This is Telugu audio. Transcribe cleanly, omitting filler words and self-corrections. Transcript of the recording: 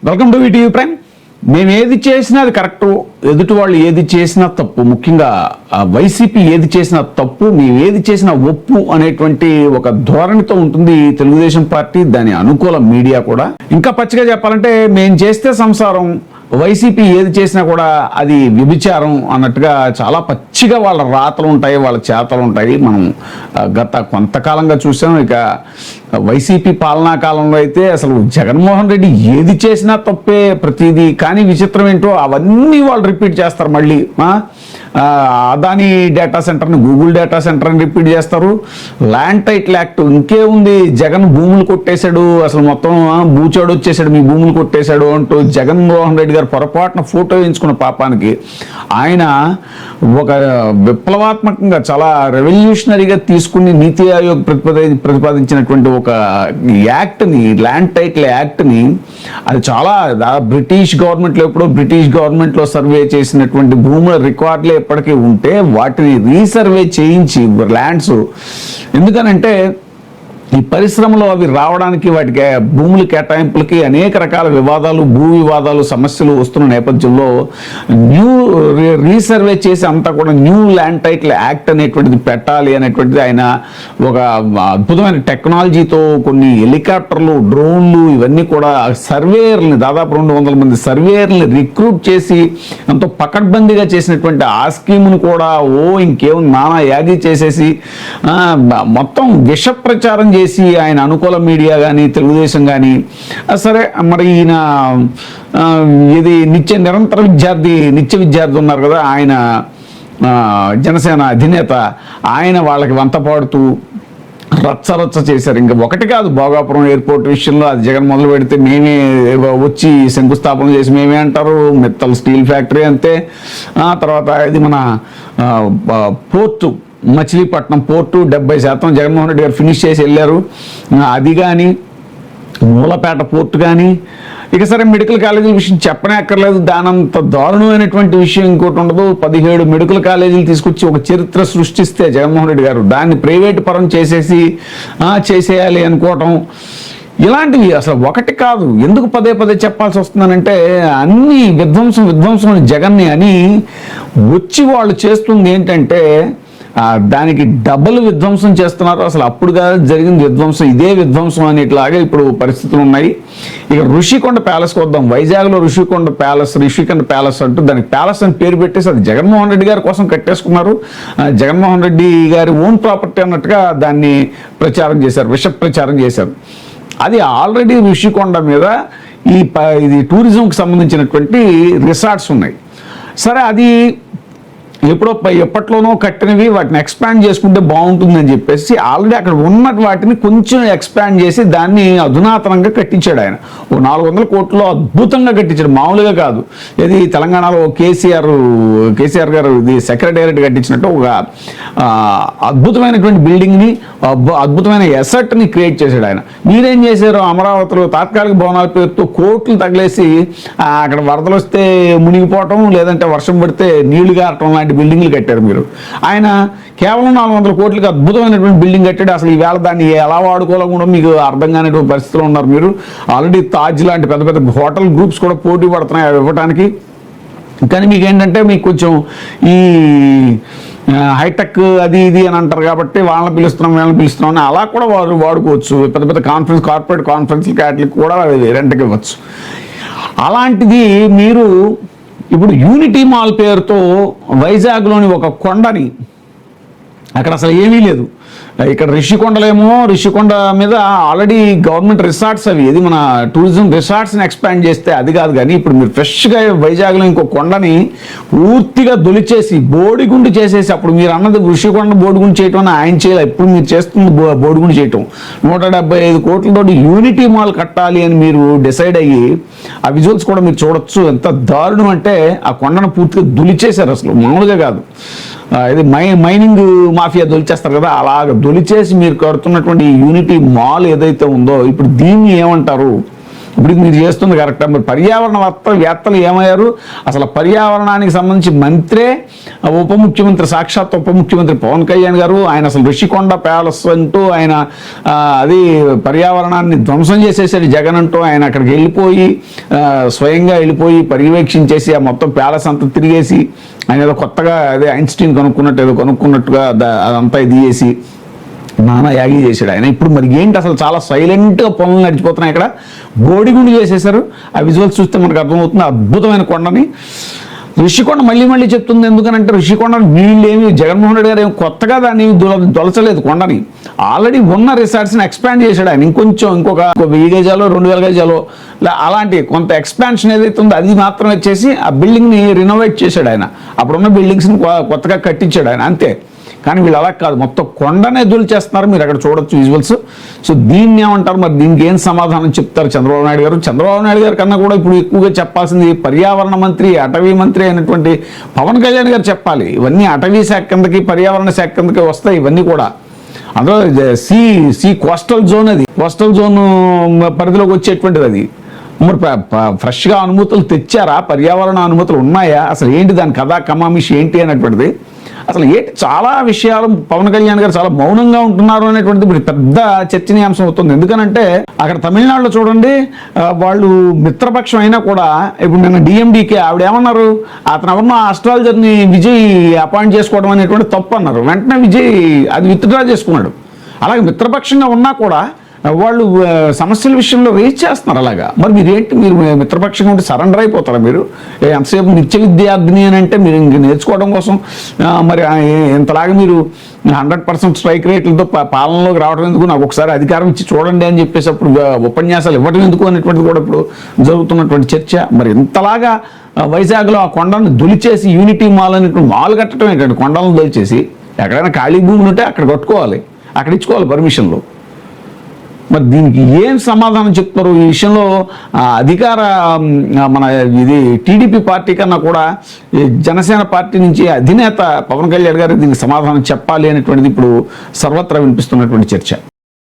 Welcome to ETV prime. మేము ఏది చేసినా అది కరెక్ట్, ఎదుటి వాళ్ళు ఏది చేసినా తప్పు. ముఖ్యంగా వైసీపీ ఏది చేసినా తప్పు, మేము ఏది చేసినా ఒప్పు అనేటువంటి ఒక ధోరణితో ఉంటుంది తెలుగుదేశం పార్టీ, దాని అనుకూల మీడియా కూడా. ఇంకా పచ్చిగా చెప్పాలంటే మేము చేస్తే సంసారం, వైసీపీ ఏది చేసినా కూడా అది వ్యభిచారం అన్నట్టుగా చాలా పచ్చిగా వాళ్ళ రాతలు ఉంటాయి, వాళ్ళ చేతలు ఉంటాయి. మనం గత కొంతకాలంగా చూసాం. ఇక వైసీపీ పాలనా కాలంలో అయితే అసలు జగన్మోహన్ రెడ్డి ఏది చేసినా తప్పే ప్రతిదీ. కానీ విచిత్రం ఏంటో అవన్నీ వాళ్ళు రిపీట్ చేస్తారు మళ్ళీ. అదాని డేటా సెంటర్ని గూగుల్ డేటా సెంటర్ అని రిపీట్ చేస్తారు. ల్యాండ్ టైటిల్ యాక్ట్ ఇంకేముంది, జగన్ భూములు కొట్టేశాడు, అసలు మొత్తం బూచాడు వచ్చేసాడు, మీ భూములు కొట్టేశాడు అంటూ జగన్మోహన్ రెడ్డి గారు పొరపాటున ఫోటో వేయించుకున్న పాపానికి ఆయన ఒక విప్లవాత్మకంగా చాలా రెవల్యూషనరీగా తీసుకుని నీతి ఆయోగ్ ప్రతిపాదించినటువంటి ఒక యాక్ట్ని, ల్యాండ్ టైటిల్ యాక్ట్ని, అది చాలా బ్రిటిష్ గవర్నమెంట్లో ఎప్పుడో బ్రిటిష్ గవర్నమెంట్లో సర్వే చేసినటువంటి భూముల రికార్డులు ఎప్పటికీ ఉంటే వాటిని రీసర్వే చేయించి ల్యాండ్స్, ఎందుకనంటే ఈ పరిశ్రమలో అవి రావడానికి వాటికి భూముల కేటాయింపులకి అనేక రకాల వివాదాలు, భూ వివాదాలు, సమస్యలు వస్తున్న నేపథ్యంలో న్యూ రీసర్వే చేసి అంతా కూడా న్యూ ల్యాండ్ టైటిల్ యాక్ట్ అనేటువంటిది పెట్టాలి అనేటువంటిది ఆయన ఒక అద్భుతమైన టెక్నాలజీతో కొన్ని హెలికాప్టర్లు, డ్రోన్లు ఇవన్నీ కూడా సర్వేయర్ని, దాదాపు 200 మంది సర్వేయర్ని రిక్రూట్ చేసి ఎంతో పకడ్బందీగా చేసినటువంటి ఆ స్కీమ్ను కూడా ఇంకేం నానా యాగి చేసేసి మొత్తం విష ప్రచారం చేసి ఆయన అనుకూల మీడియా కానీ తెలుగుదేశం కానీ, సరే మరి ఈయన ఇది నిరంతర నిత్య విద్యార్థి ఉన్నారు కదా ఆయన, జనసేన అధినేత, ఆయన వాళ్ళకి వంత పాడుతూ రచ్చ చేశారు. ఇంకా ఒకటి కాదు, భోగాపురం ఎయిర్పోర్ట్ విషయంలో అది జగన్ మొదలు పెడితే మేమే వచ్చి శంకుస్థాపన చేసి మేమే అంటారు. మిత్తల్ స్టీల్ ఫ్యాక్టరీ అంతే. తర్వాత ఇది మన పోర్టు, మచిలీపట్నం పోర్టు 70% జగన్మోహన్ రెడ్డి గారు ఫినిష్ చేసి వెళ్ళారు. అది కానీ మూలపేట పోర్టు కానీ, ఇక సరే మెడికల్ కాలేజీల విషయం చెప్పనే అక్కర్లేదు. దానంత దారుణమైనటువంటి విషయం ఇంకోటి ఉండదు. 17 మెడికల్ కాలేజీలు తీసుకొచ్చి ఒక చరిత్ర సృష్టిస్తే జగన్మోహన్ రెడ్డి గారు దాన్ని ప్రైవేటు పరం చేసేయాలి అనుకోవటం, ఇలాంటివి అసలు ఒకటి కాదు. ఎందుకు పదే చెప్పాల్సి వస్తుందనంటే అన్ని విధ్వంసం జగన్ని అని వచ్చి వాళ్ళు చేస్తుంది ఏంటంటే దానికి డబుల్ విధ్వంసం చేస్తున్నారు. అసలు అప్పుడుగా జరిగింది విధ్వంసం, ఇదే విధ్వంసం అనేట్లాగా ఇప్పుడు పరిస్థితులు ఉన్నాయి. ఇక ఋషికొండ ప్యాలెస్కి వద్దాం. వైజాగ్లో ఋషికొండ ప్యాలెస్ అంటూ దానికి ప్యాలెస్ అని పేరు పెట్టేసి అది జగన్మోహన్ రెడ్డి గారి కోసం కట్టేసుకున్నారు. జగన్మోహన్ రెడ్డి గారి ఓన్ ప్రాపర్టీ అన్నట్టుగా దాన్ని విష ప్రచారం చేశారు. అది ఆల్రెడీ ఋషికొండ మీద ఇది టూరిజంకి సంబంధించినటువంటి రిసార్ట్స్ ఉన్నాయి. సరే అది ఎప్పట్లోనో కట్టినవి, వాటిని ఎక్స్పాండ్ చేసుకుంటే బాగుంటుందని చెప్పేసి ఆల్రెడీ అక్కడ ఉన్న వాటిని కొంచెం ఎక్స్పాండ్ చేసి దాన్ని అధునాతనంగా కట్టించాడు ఆయన. 400 కోట్లలో అద్భుతంగా కట్టించాడు, మామూలుగా కాదు. ఇది తెలంగాణలో కేసీఆర్ గారు ఇది సెక్రటేరియట్ కట్టించినట్టు ఒక అద్భుతమైనటువంటి బిల్డింగ్ని, అద్భుతమైన ఎసెట్ని క్రియేట్ చేశాడు ఆయన. మీరేం చేశారు, అమరావతిలో తాత్కాలిక భవనాల పేరుతో కోట్లు తగిలేసి అక్కడ వరదలు వస్తే మునిగిపోవటం, లేదంటే వర్షం పడితే నీళ్లు గారటం లాంటి బిల్డింగ్లు కట్టారు మీరు. ఆయన కేవలం 400 కోట్లకి అద్భుతమైనటువంటి బిల్డింగ్ కట్టాడు. అసలు ఈవేళ దాన్ని ఎలా వాడుకోవాలో కూడా మీకు అర్థం కానిటువంటి పరిస్థితిలో ఉన్నారు మీరు. ఆల్రెడీ తాజ్ లాంటి పెద్ద హోటల్ గ్రూప్స్ కూడా పోటీ పడుతున్నాయి అవి ఇవ్వడానికి. కానీ మీకు ఏంటంటే మీకు కొంచెం ఈ హైటెక్ అది ఇది అని అంటారు కాబట్టి వీళ్ళని పిలుస్తున్నాం అని అలా కూడా వారు వాడుకోవచ్చు. పెద్ద కార్పొరేట్ కాన్ఫరెన్స్లకి వాటికి కూడా రెంట్కి ఇవ్వచ్చు. అలాంటిది మీరు ఇప్పుడు యూనిటీ మాల్ పేరుతో వైజాగ్లోని ఒక కొండని, అక్కడ అసలు ఏమీ లేదు. ఇక్కడ ఋషికొండ మీద ఆల్రెడీ గవర్నమెంట్ రిసార్ట్స్ అవి, ఇది మన టూరిజం రిసార్ట్స్ని ఎక్స్పాండ్ చేస్తే అది కాదు. కానీ ఇప్పుడు మీరు ఫ్రెష్గా వైజాగ్లో ఇంకో కొండని పూర్తిగా దొలిచేసి బోడిగుండు చేసేసి, అప్పుడు మీరు అన్నది ఋషికొండ బోడిగుండు చేయటం అని ఆయన చేయాలి, ఇప్పుడు మీరు చేస్తుంది బోడిగుండు చేయటం. 175 కోట్లతో యూనిటీ మాల్ కట్టాలి అని మీరు డిసైడ్ అయ్యి ఆ విజువల్స్ కూడా మీరు చూడొచ్చు. ఎంత దారుణం అంటే ఆ కొండను పూర్తిగా దొలిచేశారు, అసలు మామూలుగా కాదు. ఇది మైనింగ్ మాఫియా దొలిచేస్తారు కదా, అలాగ దొలిచేసి మీరు కడుతున్నటువంటి యూనిటీ మాల్ ఏదైతే ఉందో ఇప్పుడు దీన్ని ఏమంటారు, ఇప్పుడు మీరు చేస్తుంది కరెక్ట్. మరి పర్యావరణవేత్తలు ఏమయ్యారు? అసలు పర్యావరణానికి సంబంధించి మంత్రే ఉప ముఖ్యమంత్రి, సాక్షాత్ ఉప ముఖ్యమంత్రి పవన్ కళ్యాణ్ గారు, ఆయన అసలు ఋషికొండ ప్యాలెస్ అంటూ ఆయన అది పర్యావరణాన్ని ధ్వంసం చేసేసాడు జగన్ అంటూ ఆయన అక్కడికి వెళ్ళిపోయి స్వయంగా వెళ్ళిపోయి పర్యవేక్షించేసి ఆ మొత్తం ప్యాలెస్ అంతా తిరిగేసి ఆయన ఏదో కొత్తగా అదే ఐన్స్టీన్ కనుక్కున్నట్టుగా అదంతా ఇది చేసి నానా యాగి చేశాడు ఆయన. ఇప్పుడు మరి ఏంటి అసలు చాలా సైలెంట్గా పనులు నడిచిపోతున్నాయి. ఇక్కడ బోడిగుండు చేసేసారు. ఆ విజువల్స్ చూస్తే మనకు అర్థమవుతుంది. అద్భుతమైన కొండని ఋషికొండ మళ్ళీ చెప్తుంది. ఎందుకనంటే ఋషికొండ వీళ్ళేమి జగన్మోహన్ రెడ్డి గారు ఏమి కొత్తగా దాన్ని దొలచలేదు. కొండని ఆల్రెడీ ఉన్న రిసార్ట్స్ని ఎక్స్పాండ్ చేశాడు ఆయన. ఇంకొక 1000 గజాలు 2000 గజాలు అలాంటి కొంత ఎక్స్పాన్షన్ ఏదైతే ఉందో అది మాత్రం వచ్చేసి ఆ బిల్డింగ్ని రినోవేట్ చేశాడు ఆయన. అప్పుడున్న బిల్డింగ్స్ని కొత్తగా కట్టించాడు ఆయన, అంతే. కానీ వీళ్ళు అలా కాదు, మొత్తం కొండనే చేస్తున్నారు. మీరు అక్కడ చూడొచ్చు విజువల్స్. సో దీన్ని ఏమంటారు, మరి దీనికి ఏం సమాధానం చెప్తారు చంద్రబాబు నాయుడు గారు? చంద్రబాబు నాయుడు గారి కన్నా కూడా ఇప్పుడు ఎక్కువగా చెప్పాల్సింది పర్యావరణ మంత్రి, అటవీ మంత్రి అయినటువంటి పవన్ కళ్యాణ్ గారు చెప్పాలి. ఇవన్నీ అటవీ శాఖ కిందకి, పర్యావరణ శాఖ కిందకి వస్తాయి ఇవన్నీ కూడా. అందులో సి కోస్టల్ జోన్, అది కోస్టల్ జోన్ పరిధిలోకి వచ్చేటువంటిది. అది మరి ఫ్రెష్గా అనుమతులు తెచ్చారా? పర్యావరణ అనుమతులు ఉన్నాయా? అసలు ఏంటి దాని కథా కమామిషి ఏంటి అనేటువంటిది అసలు ఏంటి? చాలా విషయాలు పవన్ కళ్యాణ్ గారు చాలా మౌనంగా ఉంటున్నారు అనేటువంటిది ఇప్పుడు పెద్ద చర్చనీయాంశం అవుతుంది. ఎందుకనంటే అక్కడ తమిళనాడులో చూడండి, వాళ్ళు మిత్రపక్షం అయినా కూడా ఇప్పుడు నిన్న డిఎండికే ఆవిడ ఏమన్నారు, అతను ఎవరినో ఆస్ట్రాలజర్ని విజయ్ అపాయింట్ చేసుకోవడం అనేటువంటి తప్పు అన్నారు. వెంటనే విజయ్ అది విత్డ్రా చేసుకున్నాడు. అలాగే మిత్రపక్షంగా ఉన్నా కూడా వాళ్ళు సమస్యల విషయంలో రేజ్ చేస్తున్నారు అలాగా. మరి మీరు మిత్రపక్షంగా ఉంటే సరెండర్ అయిపోతారా? మీరు ఎంతసేపు నిత్య విద్యార్థిని అని అంటే మీరు ఇంక నేర్చుకోవడం కోసం మరి ఇంతలాగా మీరు 100% స్ట్రైక్ రేట్లతో పాలనలోకి రావడం ఎందుకు, నాకు ఒకసారి అధికారం ఇచ్చి చూడండి అని చెప్పేసి అప్పుడు ఉపన్యాసాలు ఇవ్వడం ఎందుకు అనేటువంటిది కూడా ఇప్పుడు జరుగుతున్నటువంటి చర్చ. మరి ఇంతలాగా వైజాగ్లో ఆ కొండను దొలిచేసి యూనిటీ మాల్ అనేటువంటి మాల్ కట్టడం ఏంటంటే, కొండలను దొలిచేసి ఎక్కడైనా ఖాళీ భూములు ఉంటే అక్కడ కట్టుకోవాలి, అక్కడ ఇచ్చుకోవాలి పర్మిషన్లు. మరి దీనికి ఏం సమాధానం చెప్తారు? ఈ విషయంలో అధికార మన ఇది టీడీపీ పార్టీ కన్నా కూడా జనసేన పార్టీ నుంచి అధినేత పవన్ కళ్యాణ్ గారు దీనికి సమాధానం చెప్పాలి అనేటువంటిది ఇప్పుడు సర్వత్రా వినిపిస్తున్నటువంటి చర్చ.